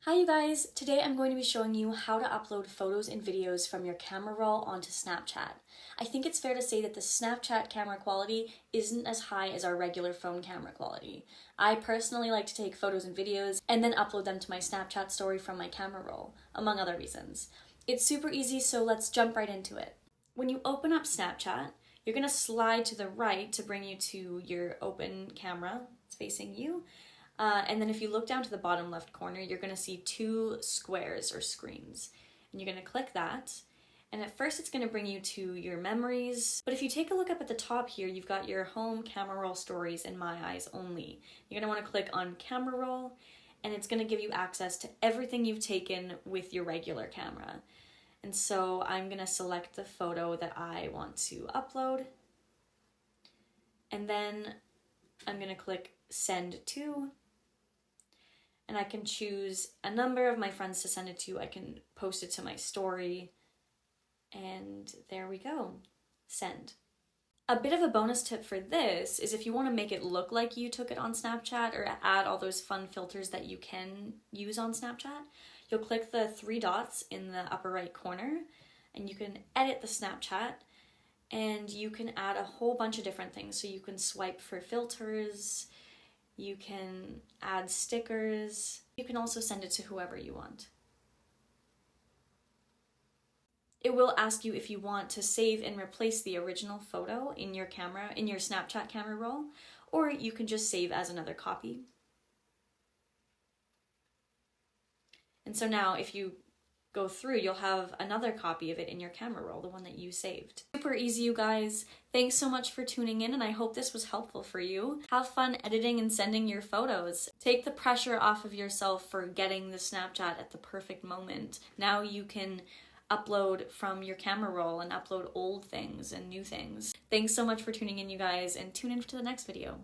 Hi you guys! Today I'm going to be showing you how to upload photos and videos from your camera roll onto Snapchat. I think it's fair to say that the Snapchat camera quality isn't as high as our regular phone camera quality. I personally like to take photos and videos and then upload them to my Snapchat story from my camera roll, among other reasons. It's super easy, so let's jump right into it. When you open up Snapchat, you're going to slide to the right to bring you to your open camera. It's facing you. And then if you look down to the bottom left corner, you're going to see two squares or screens. And you're going to click that. And at first it's going to bring you to your memories. But if you take a look up at the top here, you've got your home, camera roll, stories, and my eyes only. You're going to want to click on camera roll, and it's going to give you access to everything you've taken with your regular camera. And so I'm going to select the photo that I want to upload. And then I'm going to click send to. And I can choose a number of my friends to send it to. I can post it to my story. And there we go. Send. A bit of a bonus tip for this is if you want to make it look like you took it on Snapchat or add all those fun filters that you can use on Snapchat, you'll click the three dots in the upper right corner and you can edit the Snapchat and you can add a whole bunch of different things. So you can swipe for filters, you can add stickers. You can also send it to whoever you want. It will ask you if you want to save and replace the original photo in your camera, in your Snapchat camera roll, or you can just save as another copy. And so now if you go through, you'll have another copy of it in your camera roll, the one that you saved. Super easy, you guys. Thanks so much for tuning in, and I hope this was helpful for you. Have fun editing and sending your photos. Take the pressure off of yourself for getting the Snapchat at the perfect moment. Now you can upload from your camera roll and upload old things and new things. Thanks so much for tuning in, you guys, and tune in to the next video.